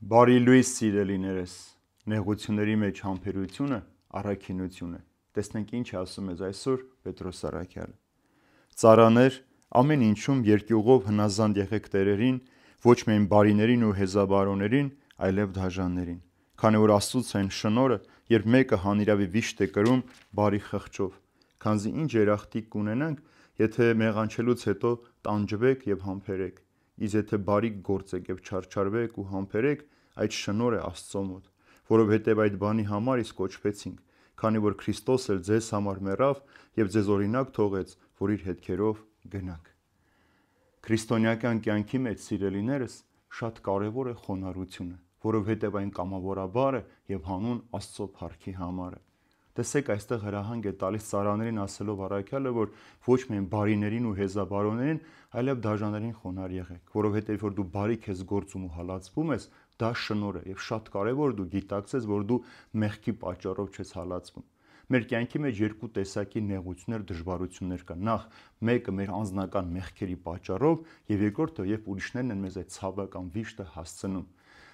Բարի լույս սիրելիներս, նեղությունների մեջ համբերությունը առաքինություն է։ Տեսնենք ինչ ասում է այսօր Պետրոս առաքյալը։ Ծառաներ, ամեն ինչում երկյուղով հնազանդ եղեք տերերին, ոչ միայն բարիներին ու հեզաբարոներին, այլև դաժաններին, քանի որ Աստծուց այն շնորհը, երբ մեկը հանիրավի վիշտ է կրում բարի խղճով, քանզի ինչ երախտիկ կունենանք, եթե մեղանչելուց հետո տանջվեք եւ համբերեք, իսկ եթե բարի գործեք եւ չարչարվեք ու համբերեք, այդ շնորհ է Աստծո մոտ, որովհետև այդ բանի համար իսկ կոչվեցինք, քանի որ Քրիստոս էլ ձեզ համար մեռավ եւ ձեզ օրինակ թողեց, որ իր հետքերով գնաք։ Քրիստոնեական կյանքի մեջ, սիրելիներս, շատ կարևոր է խոնարհությունը, որովհետև այն կամավորաբար է եւ հանուն Աստծո փառքի համար է։ Տեսեք, այստեղ հրահանգ է տալիս ծառաներին ասելով առաքյալը, որ ոչ միայն բարիներին ու հեզաբարոներին, այլև դաժաններին խոնարհ եղեք, որովհետև որ դու բարի քեզ գործում ու հալածվում ես, դա շնորհ է եւ շատ կարեւոր դու գիտակցես, որ դու մեղքի պատճառով չես հալածվում։ Մեր կյանքի մեջ երկու տեսակի նեղություններ, դժվարություններ կան։ Նախ մեկը մեր անձնական մեղքերի պատճառով եւ երկրորդը երբ ուրիշներն են մեզ այդ ցավական վիշտը հասցնում։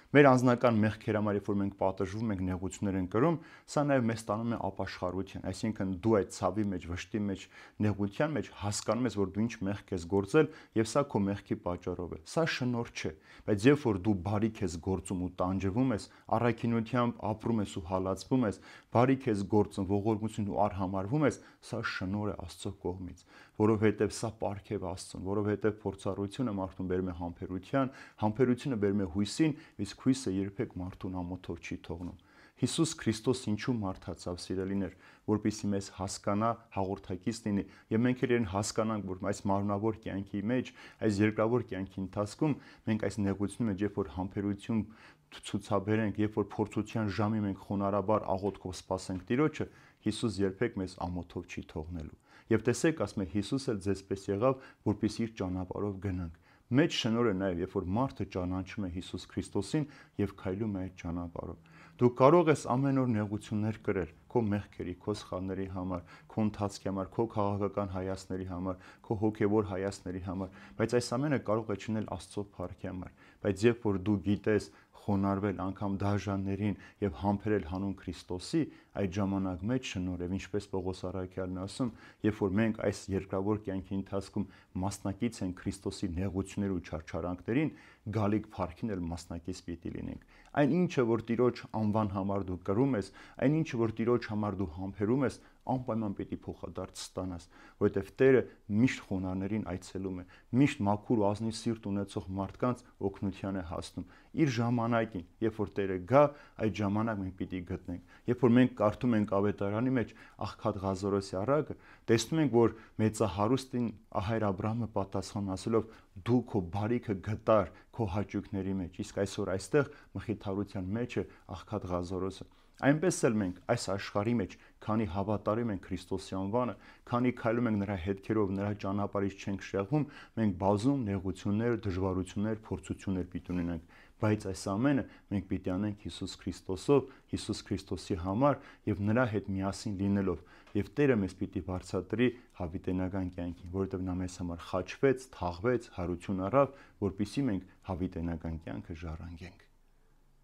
Մեր անձնական մեղքերի համար, երբ որ մենք պատժվում ենք, նեղություններ ենք կրում, սա նաև մեզ տանում է ապաշխարության, այսինքն դու այդ ցավի մեջ, վշտի մեջ, նեղության մեջ հասկանում ես, որ դու ինչ մեղք ես գործել եւ սա քո մեղքի պատճառով է։ Սա շնորհ չէ, բայց երբ որ դու բարիք ես գործում ու տանջվում ես, առաքինությամբ ապրում ես ու հալածվում ես, բարիք ես գործում, ողորմություն ու արհամարվում ես, սա շնորհ է Աստծո կողմից, որովհետեւ սա պարգև Աստծուն, որովհետեւ փորձառությունը մարդուն բերում է համբերության, համբերությունը բերում է հույսին, իսկ հույսը երբեք մարդուն ամոթով չի թողնում։ Հիսուս Քրիստոս ինչու մարդացավ, սիրելիներ, որպեսզի մեզ հասկանա, հաղորդակից լինի, եւ մենք իրեն հասկանանք, որ այս մարմնավոր կյանքի մեջ, այս երկրավոր կյանքի ընթացքում մենք այս նեղության մեջ, երբ որ համբերություն ցուցաբերենք, երբ որ փորձության ժամի մենք խոնարհաբար աղոթքով սպասենք Տիրոջը, Հիսուս երբեք մեզ ամոթով չի թողնելու։ Եվ տեսեք, ասում է Հիսուսը ձեզպես եղավ, որպեսզի իր ճանապարհով գնանք։ Մեծ շնորհ է նաև, երբ որ մարդը ճանաչում է Հիսուս Քրիստոսին եւ քայլում է այդ ճանապարհով։ Դու կարող ես ամեն օր նեղություններ կրել քո մեղքերի, քո սխալների համար, քո ընթացքի համար, քո քաղաքական հայացքների համար, քո հոգեվոր հայացքների համար, բայց այս ամենը կարող է չլինել Աստծո փառքի համար։ Բայց երբ որ դու գիտես խոնարհվել անգամ դաժաններին եւ համբերել հանուն Քրիստոսի, այդ ժամանակ մեծ շնորհ է, ինչպես Պողոս առաքյալն ասում, երբ որ մենք այս երկրավոր կյանքի ընթացքում մասնակից ենք Քրիստոսի նեղությունների ու չարչարանքներին, գալիք փառքին էլ մասնակից պիտի լինենք։ Այն ինչը որ Տիրոջ անվան համար դու կրում ես, այն ինչը որ Տիրոջ համար դու համբերում ես, անպայման պիտի փոխադարձ ստանաս, որովհետև Տերը միշտ խոնարհներին այցելում է, միշտ մաքուր ու ազնիվ սիրտ ունեցող մարդկանց օգնության է հասնում։ Իր ժամանակին, երբ որ Տերը գա, այդ ժամանակ մենք պիտի գտնենք։ Երբ որ մենք կարդում ենք Ավետարանի մեջ Աղքատ Ղազարոսի առակը, տեսնում ենք, որ մեծահարուստին ահայր Աբրահամը պատասխան ասելով դու քո բարիքը գտար քո հաճույքների մեջ, իսկ այսօր այստեղ մխիթարության մեջ է Աղքատ Ղազարոսը։ Այնպես էլ մենք այս աշխարհի մեջ, քանի հավատարիմ ենք Քրիստոսի անվանը, քանի քայլում ենք նրա հետքերով, նրա ճանապարհից չենք շեղվում, մենք բազում նեղություններ, դժվարություններ, փորձություններ պիտի ունենանք, բայց այս ամենը մենք պիտի անենք Հիսուս Քրիստոսով, Հիսուս Քրիստոսի համար եւ նրա հետ միասին լինելով, եւ Տերը մեզ պիտի բարձրացրի հավիտենական կյանքին, որովհետեւ նա մեզ համար խաչվեց, թաղվեց, հարություն առավ, որպեսզի մենք հավիտենական կյանքը ժառանգենք։